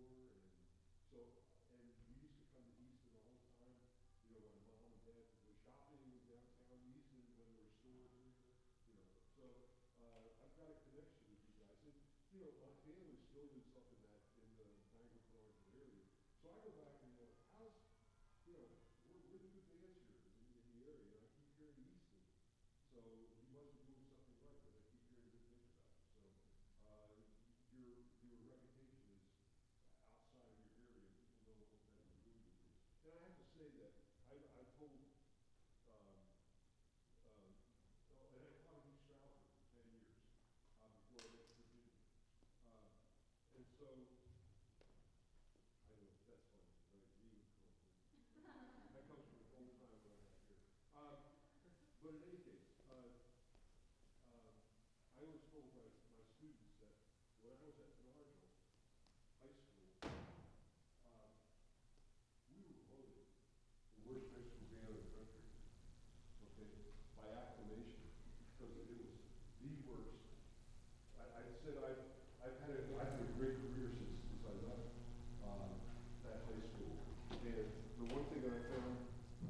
store, and so, and we used to come to Easton all the time, you know, when mom and dad would go shopping in downtown Easton, when there were stores, you know, so, I've got a connection with you guys, and, you know, my family still lives up in that, in the Bangor Penarville area, so I go back and, you know, how's, you know, we're the good bands here in the area, and I keep hearing Easton, so you must be doing something right, because I keep hearing good things about it, so, your reputation is outside of your area, people know that you're doing good things. And I have to say that I told, um, oh, and I taught in East Stroudsburg for 10 years, before I went to Virginia. Uh, and so, I know that's funny, right? Me would come up with, that comes from an old time when I got here. But in any case, I always told my students that when I was at Penarville High School, um, we were voted the worst high school band in the country, okay, by acclamation, because it was the worst. I said I've had a great career since I left that high school. And the one thing I found,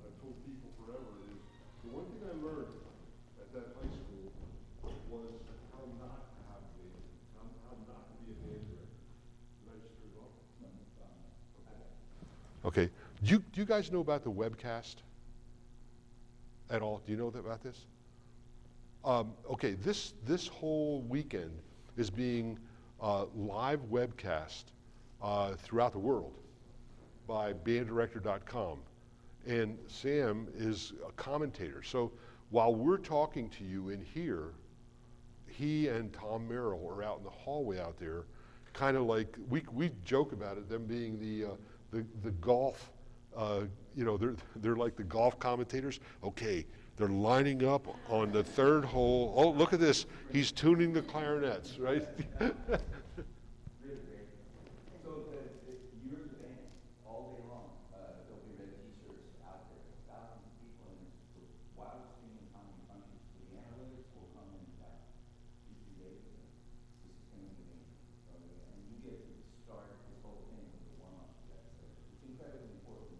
I've told people forever, is the one thing I learned at that high school was how not to have a band, how not to be a band director. Did I just turn it off? Okay. Do you guys know about the webcast at all? Do you know about this? Okay, this whole weekend is being live webcast throughout the world by banddirector.com. And Sam is a commentator. So while we're talking to you in here, he and Tom Merrill are out in the hallway out there, kind of like, we joke about it, them being the golf, you know, they're like the golf commentators. Okay, they're lining up on the third hole. Oh, look at this. He's tuning the clarinets, right? Really great. So you're the band all day long. There'll be red t-shirts out there. Thousands of people in this wild streaming how many countries. So the analytics will come in about 2 days. And this is going to be amazing. So, and you get to start this whole thing with the warm-up set. So it's incredibly important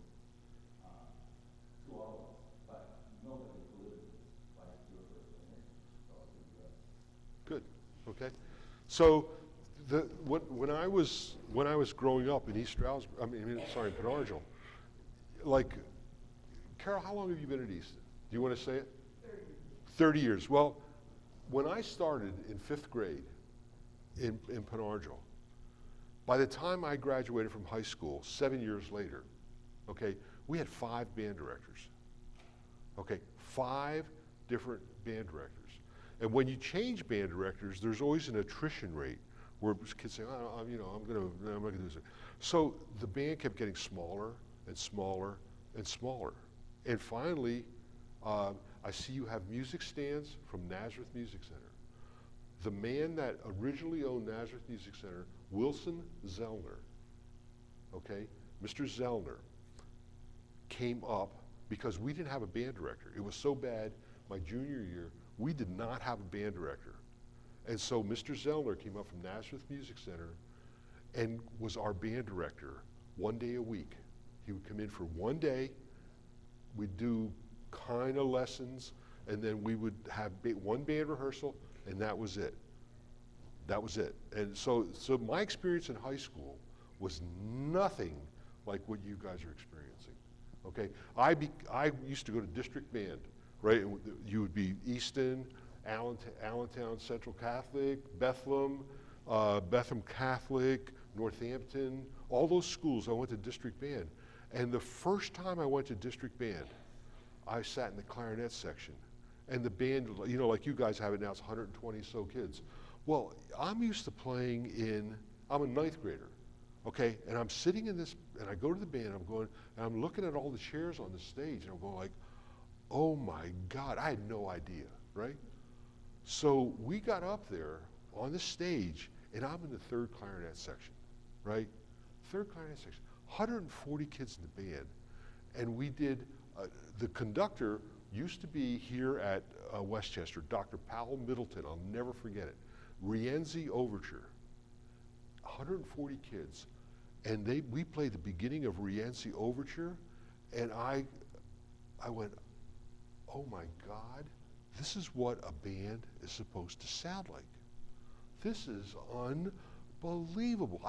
to all of us. But nobody delivers this like your first band. So I'll give you that. Good. Okay. So when I was growing up in East Stroudsburg, in Penarville, like, Carol, how long have you been at Easton? Do you want to say it? 30 years. Well, when I started in 5th grade in Penarville, by the time I graduated from high school, 7 years later, okay, we had 5 band directors. Okay, 5 different band directors. And when you change band directors, there's always an attrition rate where kids say, oh, I'm not gonna do this. So the band kept getting smaller and smaller and smaller. And finally, I see you have music stands from Nazareth Music Center. The man that originally owned Nazareth Music Center, Wilson Zellner, okay, Mr. Zellner, came up because we didn't have a band director. It was so bad, my junior year, we did not have a band director. And so Mr. Zellner came up from Nazareth Music Center and was our band director 1 day a week. He would come in for 1 day, we'd do kind of lessons, and then we would have one band rehearsal, and that was it. That was it. And so my experience in high school was nothing like what you guys are experiencing. Okay, I used to go to district band, right? And you would be Easton, Allentown Central Catholic, Bethlehem, Bethlehem Catholic, Northampton, all those schools I went to district band. And the first time I went to district band, I sat in the clarinet section. And the band, you know, like you guys have it now, it's 120 so kids. Well, I'm used to playing I'm a 9th grader, okay? And I'm sitting in this, and I go to the band, and I'm looking at all the chairs on the stage, and I'm going like, oh my God, I had no idea, right? So we got up there on the stage, and I'm in the 3rd clarinet section, right? 3rd clarinet section, 140 kids in the band, and we did, the conductor used to be here at Westchester, Dr. Powell Middleton, I'll never forget it, Rienzi Overture, 140 kids, and we played the beginning of Rienzi Overture, and I went, oh my God, this is what a band is supposed to sound like. This is unbelievable.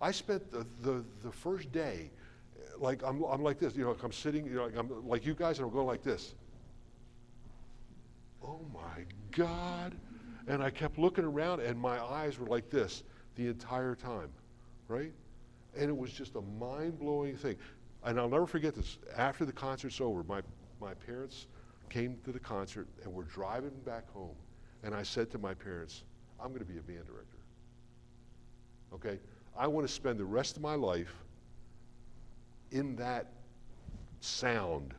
I spent the first day, like I'm like this, like I'm sitting, like I'm like you guys, and I'm going like this. Oh my God. And I kept looking around, and my eyes were like this the entire time, right? And it was just a mind-blowing thing. And I'll never forget this. After the concert's over, my parents came to the concert, and we're driving back home. And I said to my parents, I'm going to be a band director. Okay? I want to spend the rest of my life in that sound.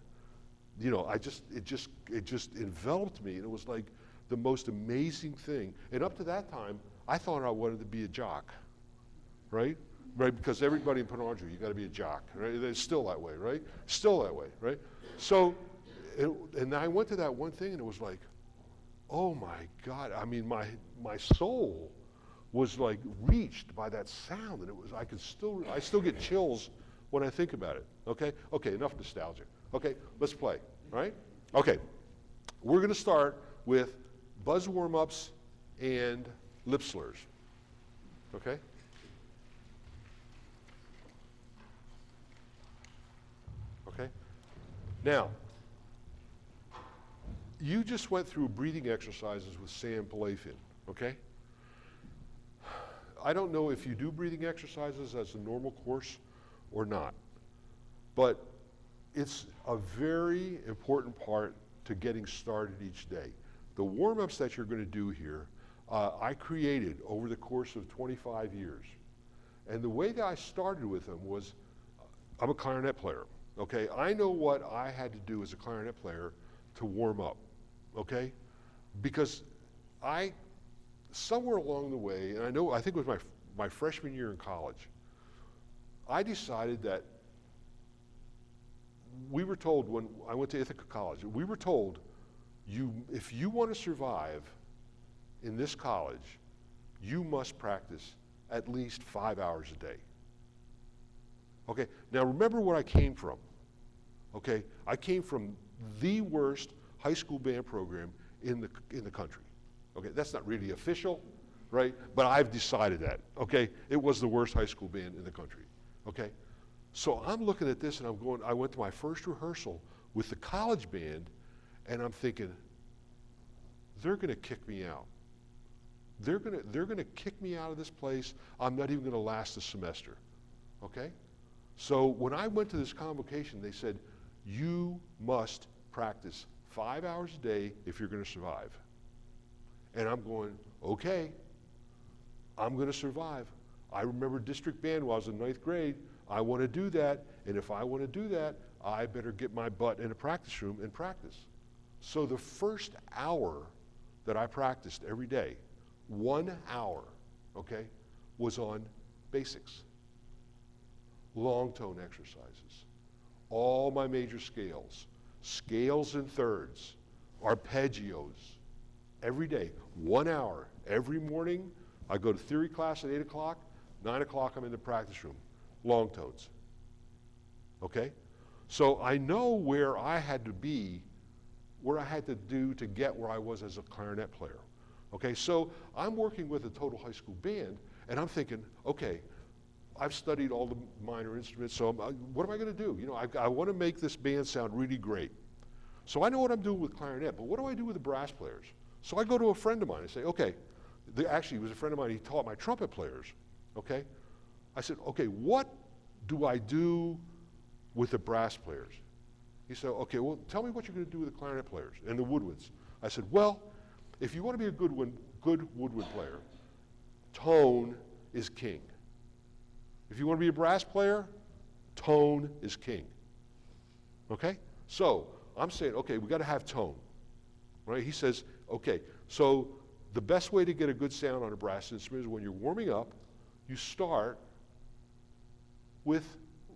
It just enveloped me, and it was like the most amazing thing. And up to that time, I thought I wanted to be a jock, right? Right, because everybody in Penargio, you got to be a jock, right? It's still that way, right? Still that way, right? So, and I went to that one thing, and it was like, oh my God! I mean, my soul was like reached by that sound, and it was I still get chills when I think about it. Okay, enough nostalgia. Okay, let's play. All right? Okay, we're going to start with buzz warm-ups and lip slurs. Okay? Okay? Now, you just went through breathing exercises with Sam Palafian, okay? I don't know if you do breathing exercises as a normal course or not, but it's a very important part to getting started each day. The warm-ups that you're going to do here, I created over the course of 25 years. And the way that I started with them was, I'm a clarinet player, okay? I know what I had to do as a clarinet player to warm up, okay? Because somewhere along the way, and I think it was my freshman year in college, I decided that we were told when I went to Ithaca College, we were told, if you want to survive in this college, you must practice at least 5 hours a day. Okay, now remember where I came from. Okay, I came from the worst high school band program in the country. Okay, that's not really official, right? But I've decided that. Okay, it was the worst high school band in the country. Okay, so I'm looking at this, and I went to my first rehearsal with the college band, and I'm thinking, they're going to kick me out. They're going to kick me out of this place. I'm not even going to last a semester. Okay? So when I went to this convocation, they said, you must practice 5 hours a day if you're going to survive. And I'm going, okay, I'm going to survive. I remember district band while I was in 9th grade. I want to do that, and if I want to do that, I better get my butt in a practice room and practice. So the first hour that I practiced every day, 1 hour, okay, was on basics, long tone exercises, all my major scales, scales and thirds, arpeggios, every day, 1 hour. Every morning, I go to theory class at 8 o'clock, 9 o'clock I'm in the practice room, long tones, okay? So I know where I had to be, where I had to do to get where I was as a clarinet player. Okay, so I'm working with a total high school band, and I'm thinking, okay, I've studied all the minor instruments, so what am I going to do? I want to make this band sound really great. So I know what I'm doing with clarinet, but what do I do with the brass players? So I go to a friend of mine and say, okay, actually, he was a friend of mine, he taught my trumpet players, okay? I said, okay, what do I do with the brass players? He said, okay, well, tell me what you're going to do with the clarinet players and the woodwinds. I said, well, if you want to be a good woodwind player, tone is king. If you want to be a brass player, tone is king. Okay? So I'm saying, okay, we got to have tone. Right? He says, okay, so the best way to get a good sound on a brass instrument is when you're warming up, you start with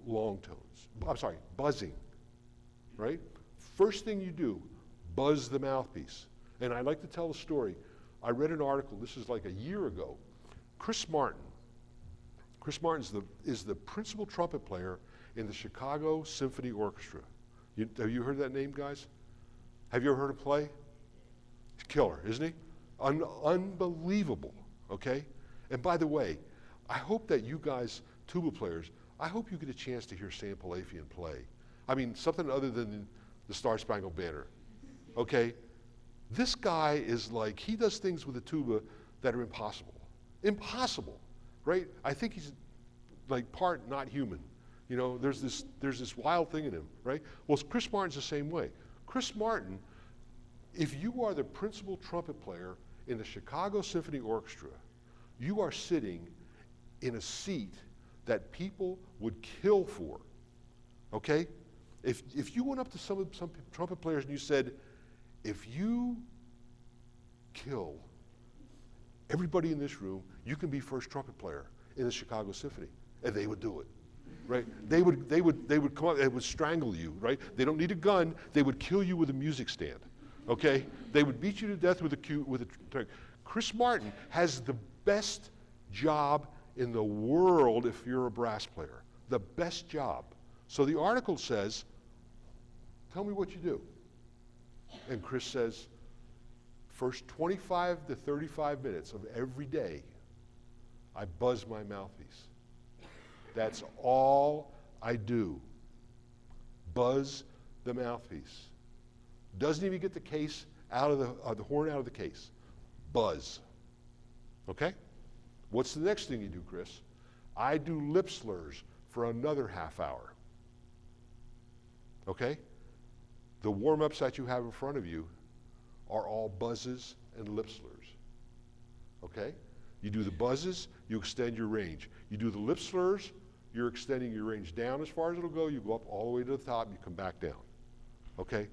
long tones. I'm sorry, buzzing. Right? First thing you do, buzz the mouthpiece. And I like to tell a story. I read an article, this is like a year ago. Chris Martin Chris Martin is the principal trumpet player in the Chicago Symphony Orchestra. Have you heard that name, guys? Have you ever heard him play? He's killer, isn't he? Unbelievable, okay? And by the way, I hope that you guys, tuba players, I hope you get a chance to hear Sam Palafian play. I mean, something other than the Star Spangled Banner, okay? This guy is like, he does things with the tuba that are impossible. Impossible, right? I think he's like part not human. You know, there's this wild thing in him, right? Well, Chris Martin's the same way. Chris Martin, if you are the principal trumpet player in the Chicago Symphony Orchestra, you are sitting in a seat that people would kill for, okay? If you went up to some trumpet players and you said, if you kill everybody in this room, you can be first trumpet player in the Chicago Symphony, and they would do it. Right? They would come up, they would strangle you, right? They don't need a gun, they would kill you with a music stand, okay? They would beat you to death with a Chris Martin has the best job in the world if you're a brass player. The best job. So the article says, tell me what you do. And Chris says, first 25 to 35 minutes of every day, I buzz my mouthpiece. That's all I do. Buzz the mouthpiece. Doesn't even get the case out of the horn out of the case. Buzz. Okay? What's the next thing you do, Chris? I do lip slurs for another half hour. Okay? The warm-ups that you have in front of you are all buzzes and lip slurs. Okay? You do the buzzes, you extend your range. You do the lip slurs, you're extending your range down as far as it'll go. You go up all the way to the top, you come back down. Okay?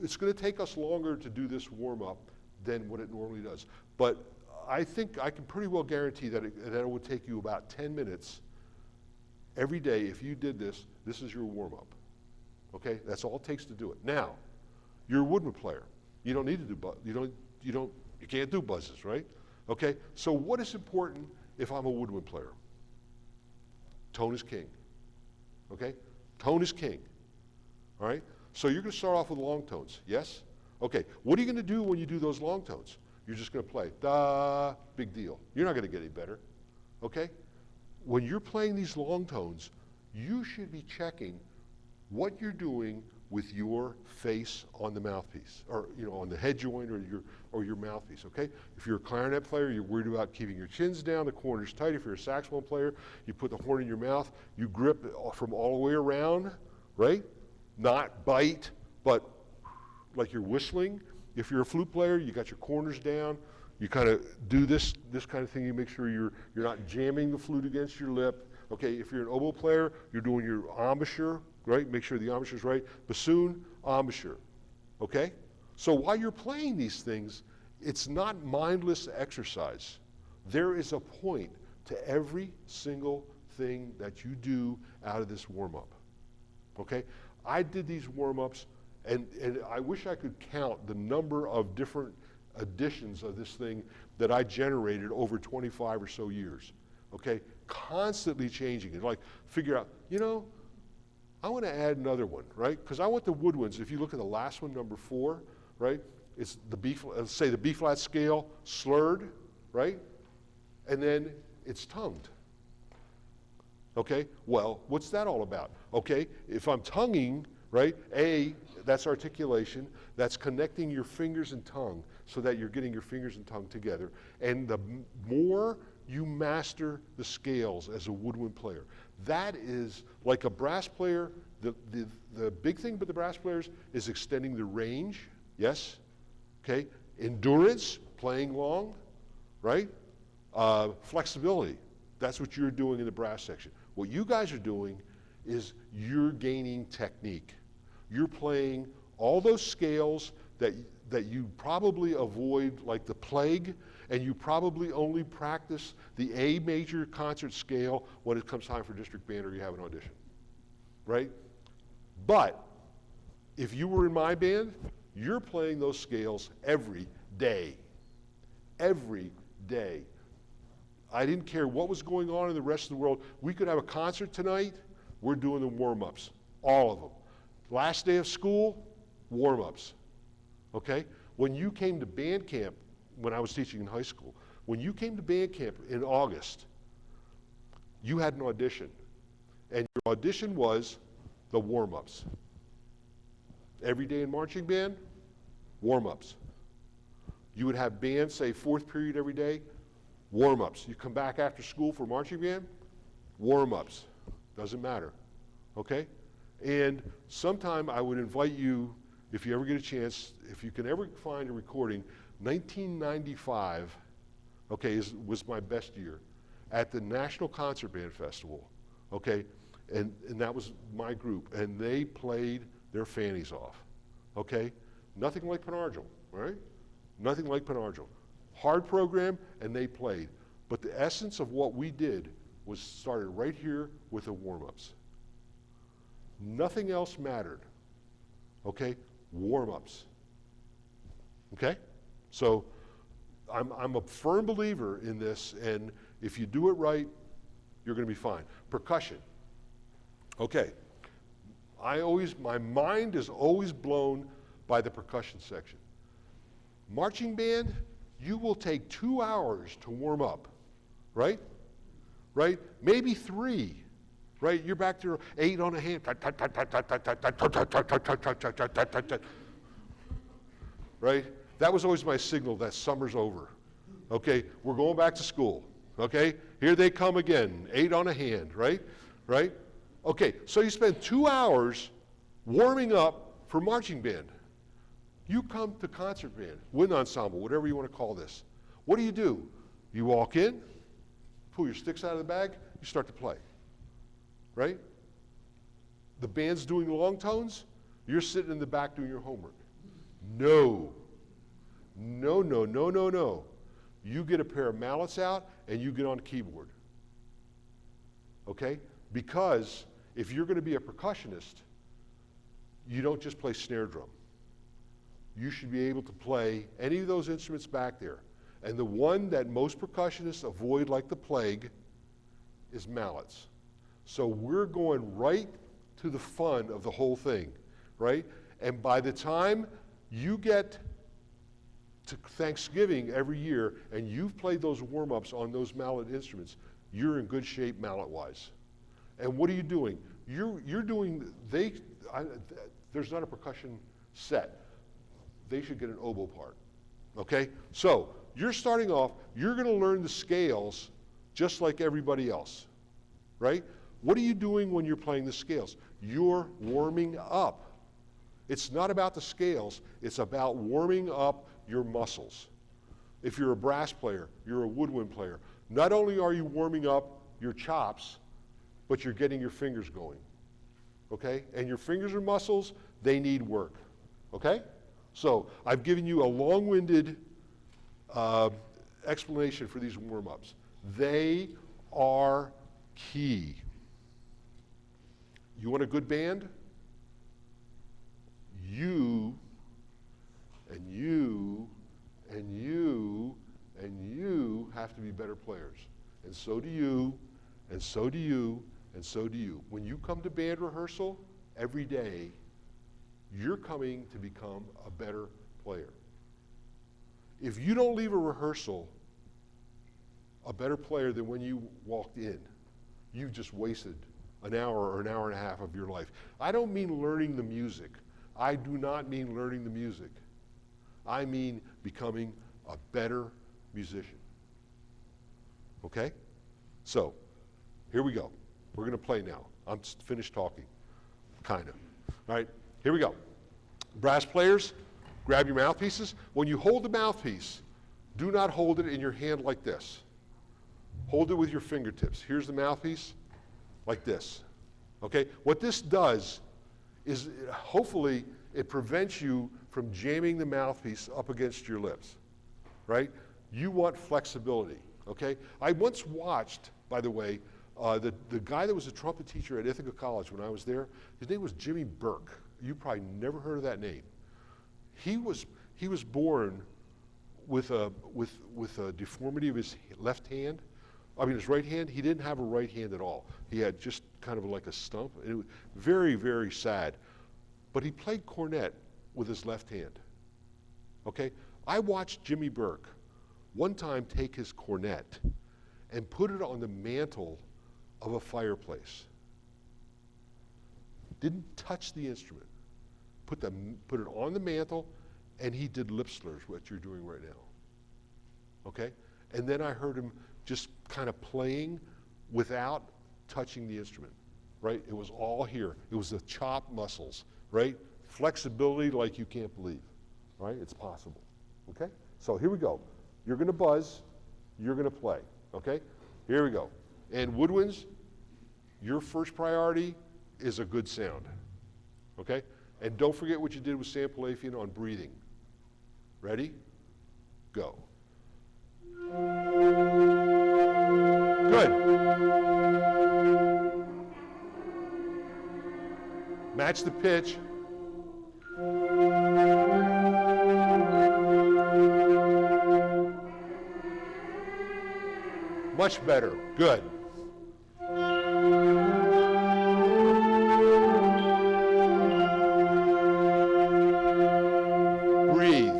It's going to take us longer to do this warm-up than what it normally does. But I think I can pretty well guarantee that it would take you about 10 minutes every day. If you did this, this is your warm-up. Okay? That's all it takes to do it. Now, you're a woodwind player. You don't need to do you can't do buzzes, right? Okay? So what is important if I'm a woodwind player? Tone is king. Okay? Tone is king. All right? So you're going to start off with long tones, yes? Okay. What are you going to do when you do those long tones? You're just going to play da, big deal. You're not going to get any better. Okay? When you're playing these long tones, you should be checking what you're doing with your face on the mouthpiece, or on the head joint or your mouthpiece, okay? If you're a clarinet player, you're worried about keeping your chins down, the corners tight. If you're a saxophone player, you put the horn in your mouth, you grip from all the way around, right? Not bite, but like you're whistling. If you're a flute player, you got your corners down. You kind of do this kind of thing. You make sure you're not jamming the flute against your lip. Okay, if you're an oboe player, you're doing your embouchure, right? Make sure the embouchure's right. Bassoon, embouchure. Okay? So while you're playing these things, it's not mindless exercise. There is a point to every single thing that you do out of this warm-up. Okay? I did these warm-ups, and I wish I could count the number of different editions of this thing that I generated over 25 or so years. Okay? Constantly changing it. Like, figure out, I want to add another one, right? Because I want the woodwinds. If you look at the last one, number 4, right? It's the let's say the B flat scale slurred, right? And then it's tongued. Okay? Well, what's that all about? Okay? If I'm tonguing, right? A, that's articulation. That's connecting your fingers and tongue so that you're getting your fingers and tongue together. And the more you master the scales as a woodwind player, that is like a brass player. The big thing with the brass players is extending the range, yes? Okay? Endurance, playing long, right? Flexibility, that's what you're doing in the brass section. What you guys are doing is you're gaining technique. You're playing all those scales that you probably avoid like the plague, and you probably only practice the A major concert scale when it comes time for district band or you have an audition, right? But if you were in my band, you're playing those scales every day. Every day. I didn't care what was going on in the rest of the world. We could have a concert tonight, we're doing the warm-ups, all of them. Last day of school, warm-ups, okay? When you came to band camp, when I was teaching in high school, when you came to band camp in August, you had an audition. And your audition was the warm-ups. Every day in marching band, warm-ups. You would have band, say, fourth period every day, warm-ups. You come back after school for marching band, warm-ups. Doesn't matter, okay? And sometime I would invite you, if you ever get a chance, if you can ever find a recording, 1995, okay, was my best year, at the National Concert Band Festival, okay? And that was my group, and they played their fannies off, okay? Nothing like Penargil, right? Nothing like Penargil. Hard program, and they played. But the essence of what we did was started right here with the warm-ups. Nothing else mattered, okay? Warm-ups, okay? So I'm a firm believer in this, and if you do it right, you're gonna be fine. Percussion, okay. My mind is always blown by the percussion section. Marching band, you will take 2 hours to warm up, right? Right? Maybe 3, right? You're back to 8 on a hand, right? That was always my signal that summer's over. Okay, we're going back to school. Okay, here they come again, 8 on a hand, right? Right? Okay, so you spend 2 hours warming up for marching band. You come to concert band, wind ensemble, whatever you want to call this. What do? You walk in, pull your sticks out of the bag, you start to play, right? The band's doing long tones, you're sitting in the back doing your homework. No. No, no, no, no, no. You get a pair of mallets out and you get on the keyboard, okay? Because if you're gonna be a percussionist, you don't just play snare drum. You should be able to play any of those instruments back there. And the one that most percussionists avoid like the plague is mallets. So we're going right to the fun of the whole thing, right? And by the time you get to Thanksgiving every year and you've played those warm-ups on those mallet instruments, you're in good shape mallet-wise. And what are you doing? You're doing, there's not a percussion set. They should get an oboe part, okay? So you're starting off, you're gonna learn the scales just like everybody else, right? What are you doing when you're playing the scales? You're warming up. It's not about the scales, it's about warming up your muscles. If you're a brass player, you're a woodwind player, not only are you warming up your chops, but you're getting your fingers going, okay? And your fingers are muscles, they need work, okay? So I've given you a long-winded explanation for these warm-ups. They are key. You want a good band? You and you and you and you have to be better players. And so do you, and so do you, and so do you. When you come to band rehearsal every day, you're coming to become a better player. If you don't leave a rehearsal a better player than when you walked in, you've just wasted an hour or an hour and a half of your life. I don't mean learning the music. I do not mean learning the music. I mean becoming a better musician. Okay? So, here we go. We're gonna play now. I'm finished talking, kind of. All right, here we go. Brass players, grab your mouthpieces. When you hold the mouthpiece, do not hold it in your hand like this. Hold it with your fingertips. Here's the mouthpiece, like this. Okay? What this does is hopefully it prevents you from jamming the mouthpiece up against your lips, right? You want flexibility, okay? I once watched, by the way, the guy that was a trumpet teacher at Ithaca College when I was there, his name was Jimmy Burke. You probably never heard of that name. He was born with a deformity of his left hand, I mean, his right hand, he didn't have a right hand at all. He had just kind of like a stump. And it was very, very sad. But he played cornet with his left hand. Okay? I watched Jimmy Burke one time take his cornet and put it on the mantle of a fireplace. Didn't touch the instrument. Put it on the mantle, and he did lip slurs, what you're doing right now. Okay? And then I heard him just kind of playing without touching the instrument, right? It was all here. It was the chop muscles, right? Flexibility like you can't believe, right? It's possible, okay? So here we go. You're gonna buzz, you're gonna play, okay? Here we go. And woodwinds, your first priority is a good sound, okay? And don't forget what you did with Sam Palafian on breathing. Ready? Go. Good. Match the pitch. Much better. Good. Breathe.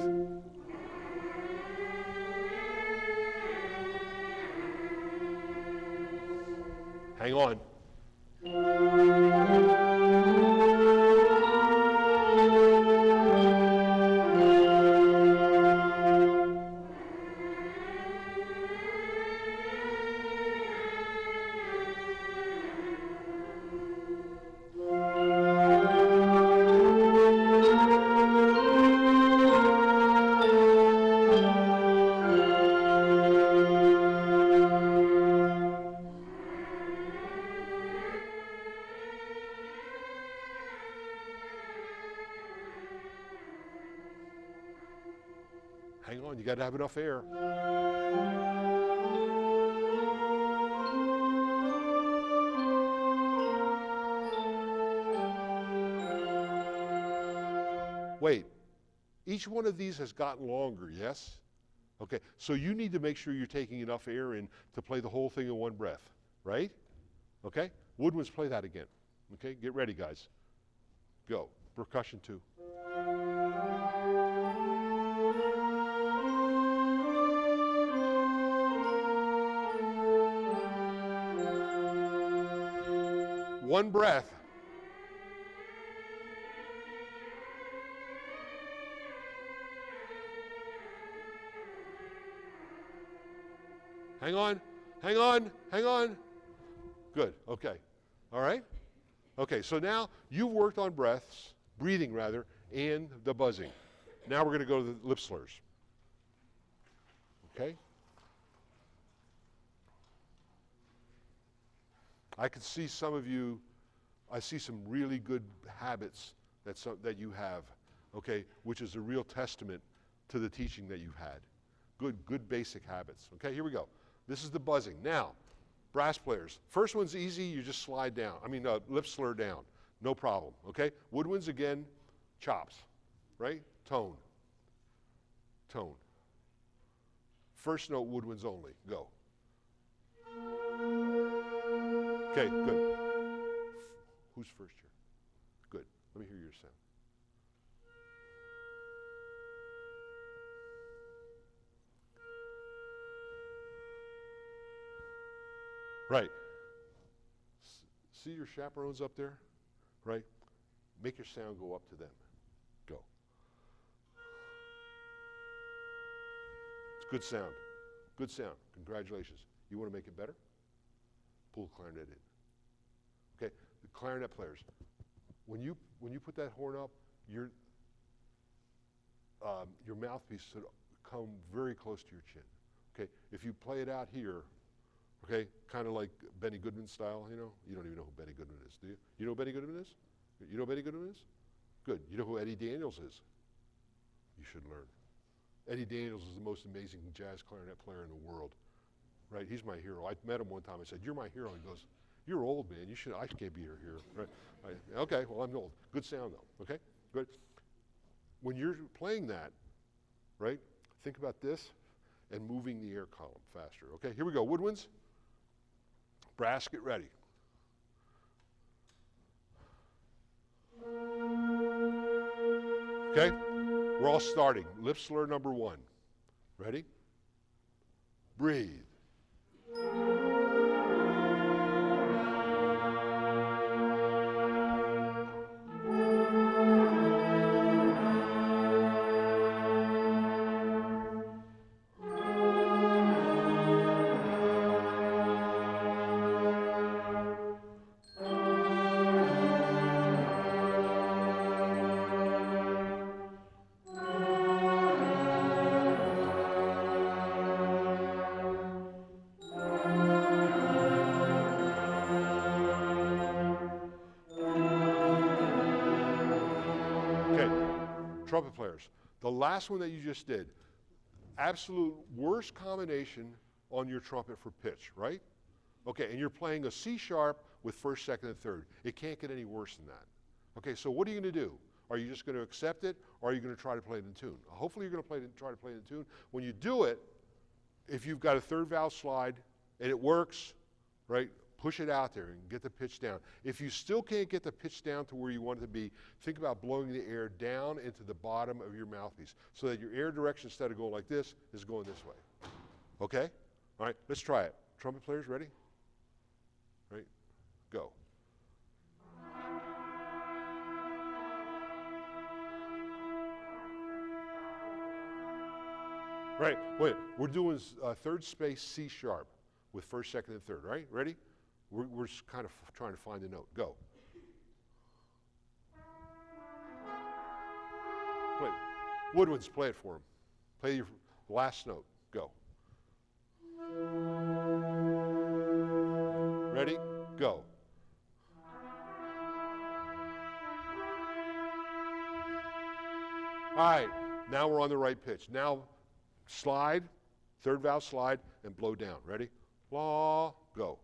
Hang on. Hang on, you got to have enough air. Wait, each one of these has gotten longer, yes? Okay, so you need to make sure you're taking enough air in to play the whole thing in one breath, right? Okay, woodwinds, play that again. Okay, get ready, guys. Go, percussion 2. One breath. Hang on, hang on, hang on. Good, okay. All right? Okay, so now you've worked on breaths, breathing rather, and the buzzing. Now we're going to go to the lip slurs. Okay? I can see some of you, I see some really good habits that you have, okay, which is a real testament to the teaching that you've had. Good basic habits. Okay, here we go. This is the buzzing. Now, brass players. First one's easy, you just slide down. Lip slur down. No problem, okay? Woodwinds, again, chops, right? Tone. Tone. First note, woodwinds only. Go. Okay, good. Who's first here? Good. Let me hear your sound. Right. See your chaperones up there? Right? Make your sound go up to them. Go. It's good sound. Good sound. Congratulations. You want to make it better? Pull the clarinet in. Okay, the clarinet players. When you put that horn up, your mouthpiece should come very close to your chin. Okay, if you play it out here, okay, kind of like Benny Goodman style, you know? You don't even know who Benny Goodman is, do you? You know who Benny Goodman is? You know who Benny Goodman is? Good. You know who Eddie Daniels is? You should learn. Eddie Daniels is the most amazing jazz clarinet player in the world. Right, he's my hero. I met him one time. I said, "You're my hero." He goes, "You're old, man. I can't be your hero." Right? Okay, well, I'm old. Good sound, though. Okay, good. When you're playing that, right, think about this and moving the air column faster. Okay, here we go. Woodwinds, Brass, get ready. Okay, we're all starting. Lip slur number 1. Ready? Breathe. Okay, trumpet players. The last one that you just did, absolute worst combination on your trumpet for pitch, right? Okay, and you're playing a C sharp with first, second, and third. It can't get any worse than that. Okay, so what are you going to do? Are you just going to accept it, or are you going to try to play it in tune? Hopefully you're going to try to play it in tune. When you do it, if you've got a third valve slide and it works, right, push it out there and get the pitch down. If you still can't get the pitch down to where you want it to be, think about blowing the air down into the bottom of your mouthpiece so that your air direction, instead of going like this, is going this way. Okay? All right, let's try it. Trumpet players, ready? Right? Go. Right, wait, we're doing third space C sharp with first, second, and third, right? Ready? We're just kind of trying to find the note. Go. Play. Woodwinds, play it for him. Play your last note. Go. Ready? Go. All right, now we're on the right pitch. Now slide, third valve slide, and blow down. Ready? La, go.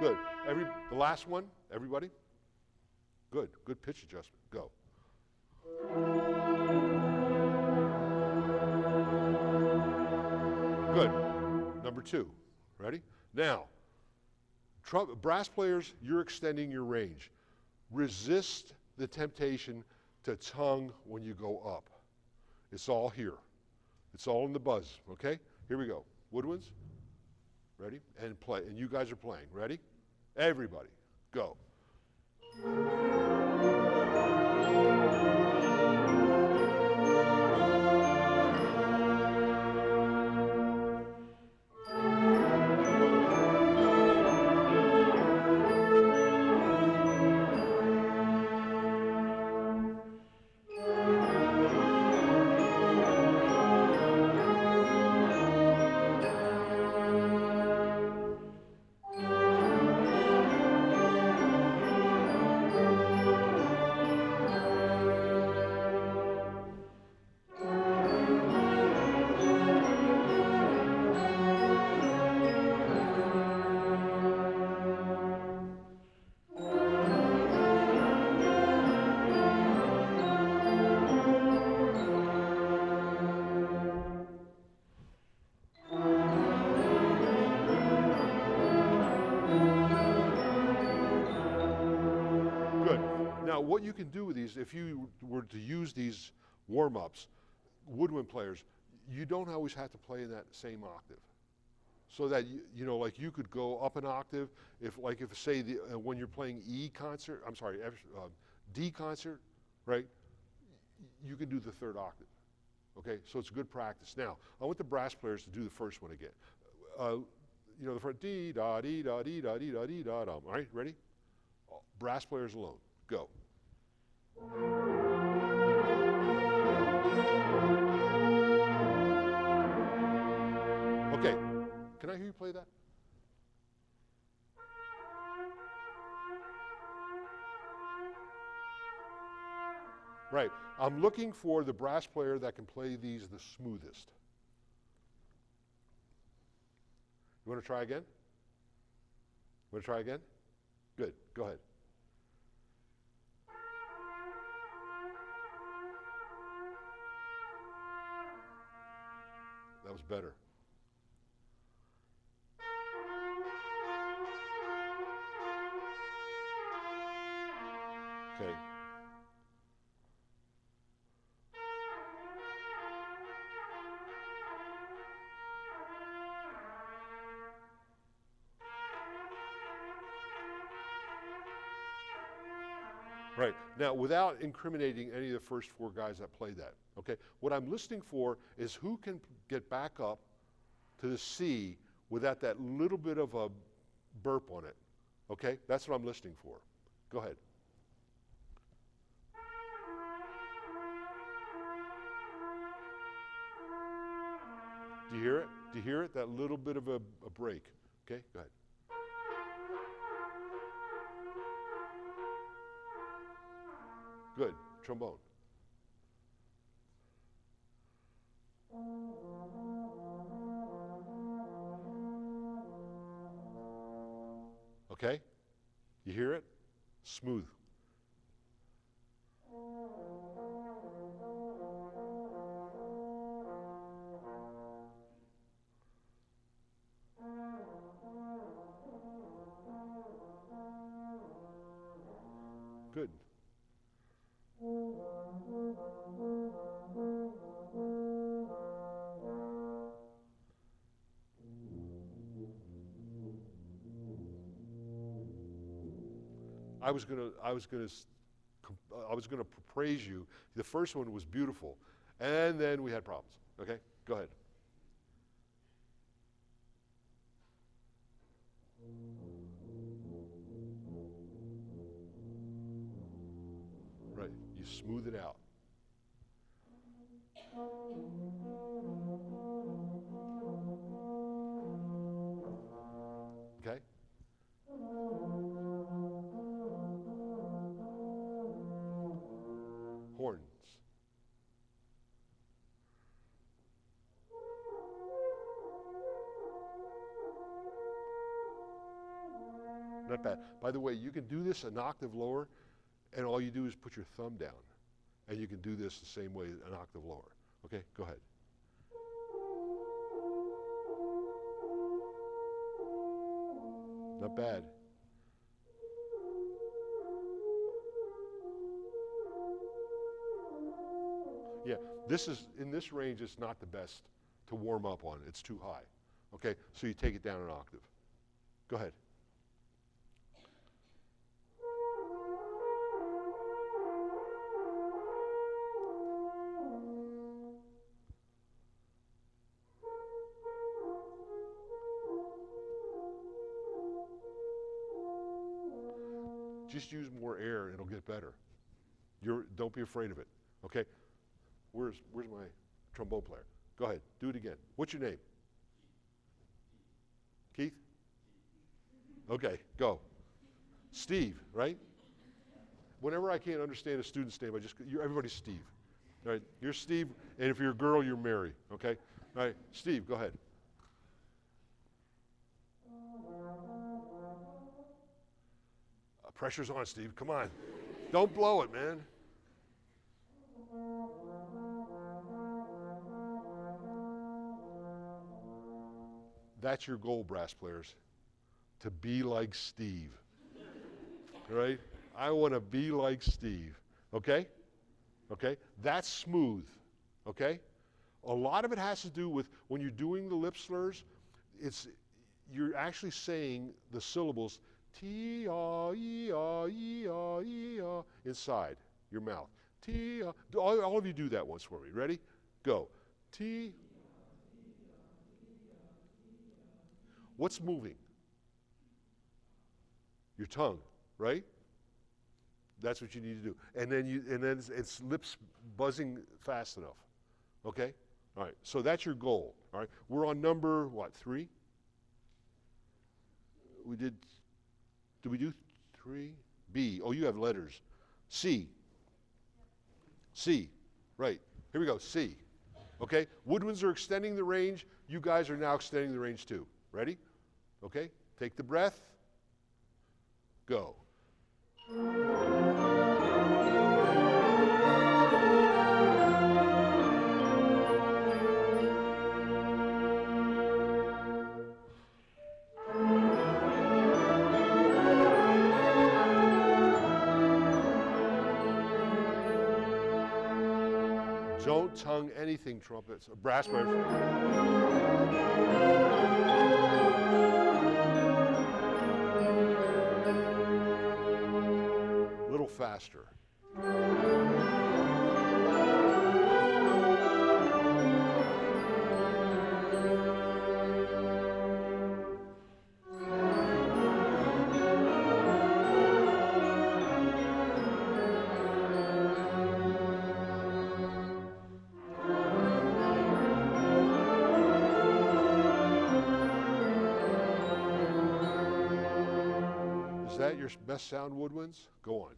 Good. The last one, everybody? Good. Good pitch adjustment. Go. Good. Number 2. Ready? Now, brass players, you're extending your range. Resist the temptation to tongue when you go up. It's all here. It's all in the buzz, okay? Here we go. Woodwinds, ready? And play. And you guys are playing. Ready? Everybody, go. Now, what you can do with these, if you were to use these warm-ups, woodwind players, you don't always have to play in that same octave. So that, like you could go up an octave, if say, when you're playing D concert, right, you can do the third octave. Okay, so it's good practice. Now, I want the brass players to do the first one again. The front dee da dee da dee da dee da dee da dum. All right, ready? Brass players alone. Go. Okay, can I hear you play that? Right, I'm looking for the brass player that can play these the smoothest. You want to try again? Want to try again? Good, go ahead. That was better. Okay. Right. Now, without incriminating any of the first four guys that played that, okay, what I'm listening for is who can get back up to the C without that little bit of a burp on it, okay? That's what I'm listening for. Go ahead. Do you hear it? Do you hear it? That little bit of a break, okay? Go ahead. Good. Trombone. Okay? You hear it? Smooth. Good. I was gonna praise you. The first one was beautiful, and then we had problems. Okay, go ahead. Right, you smooth it out. Okay. Horns. Not bad. By the way, you can do this an octave lower, and all you do is put your thumb down. And you can do this the same way, an octave lower. Okay, go ahead. Not bad. Yeah, this is, in this range, it's not the best to warm up on. It's too high. Okay, so you take it down an octave. Go ahead. Just use more air and it'll get better. Don't be afraid of it, okay? Where's my trombone player? Go ahead, do it again. What's your name? Keith? Okay, go. Steve, right? Whenever I can't understand a student's name, everybody's Steve. All right, you're Steve, and if you're a girl, you're Mary, okay? All right, Steve, go ahead. Pressure's on, Steve, come on. Don't blow it, man. That's your goal, brass players, to be like Steve, right? I want to be like Steve, okay? Okay, that's smooth, okay? A lot of it has to do with when you're doing the lip slurs, you're actually saying the syllables T-A-E-A-E-A-E-A inside your mouth. T-A, all of you do that once for me. Ready? Go. T. What's moving? Your tongue, right? That's what you need to do. And then it's lips buzzing fast enough. Okay? All right. So that's your goal. All right. We're on number what, 3? Did we do 3? B. Oh, you have letters. C. C. Right. Here we go. C. Okay? Woodwinds are extending the range. You guys are now extending the range too. Ready? Okay? Take the breath. Go. Don't tongue anything, trumpets, brass players. A little faster. Is that your best sound, woodwinds? Go on.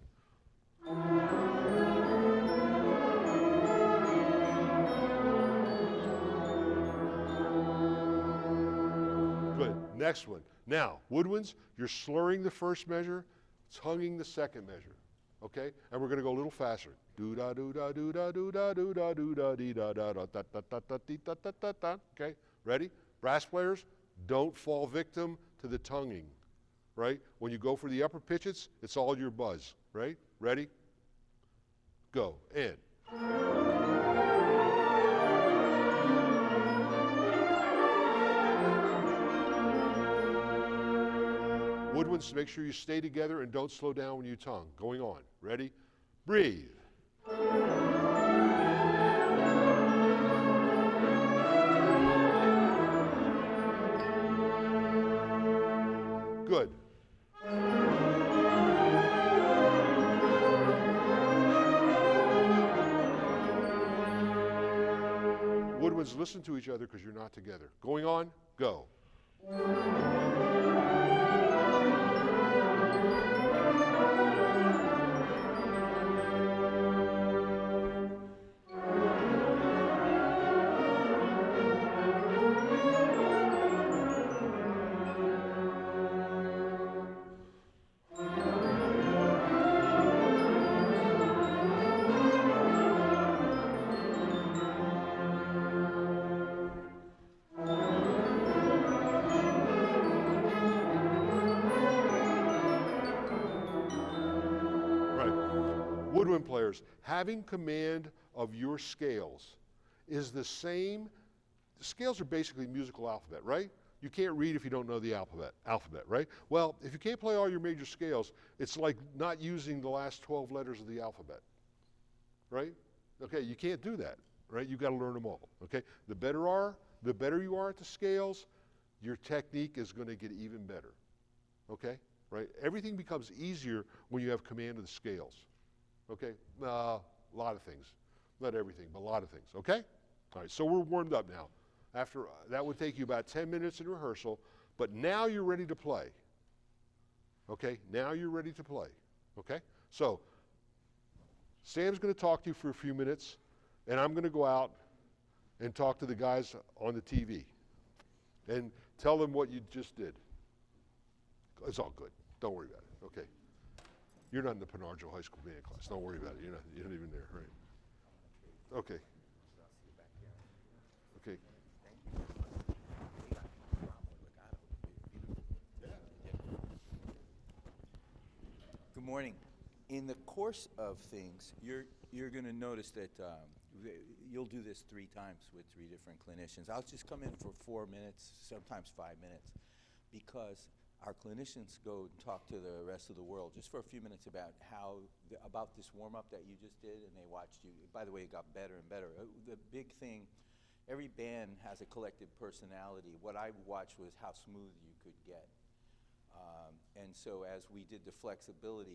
Good. Next one. Now, woodwinds, you're slurring the first measure, tonguing the second measure. Okay? And we're going to go a little faster. Do da do da do da do da do da do da dee da da da da da da da dee da da da da. Okay? Ready? Brass players, don't fall victim to the tonguing. Right? When you go for the upper pitches, it's all your buzz. Right? Ready? Go. And. Woodwinds, make sure you stay together and don't slow down when you tongue. Going on. Ready? Breathe. Good. Woodwinds, listen to each other because you're not together. Going on. Go. Woodwind players, having command of your scales is the same. The scales are basically musical alphabet, right? You can't read if you don't know the alphabet, right? Well, if you can't play all your major scales, it's like not using the last 12 letters of the alphabet, right? Okay, you can't do that, right? You've got to learn them all, okay? The better you are at the scales, your technique is going to get even better, okay? Right? Everything becomes easier when you have command of the scales. Okay, a lot of things. Not everything, but a lot of things, okay? All right, so we're warmed up now. After that would take you about 10 minutes in rehearsal, but now you're ready to play. Okay, now you're ready to play, okay? So, Sam's gonna talk to you for a few minutes, and I'm gonna go out and talk to the guys on the TV and tell them what you just did. It's all good, don't worry about it, okay? You're not in the Penargio High School band class. Don't worry about it. You're not even there, right? Okay. Okay. Good morning. In the course of things, you're going to notice that you'll do this 3 times with 3 different clinicians. I'll just come in for 4 minutes, sometimes 5 minutes, because our clinicians go and talk to the rest of the world just for a few minutes about about this warm-up that you just did, and they watched you. By the way, it got better and better. The big thing, every band has a collective personality. What I watched was how smooth you could get. And so as we did the flexibility,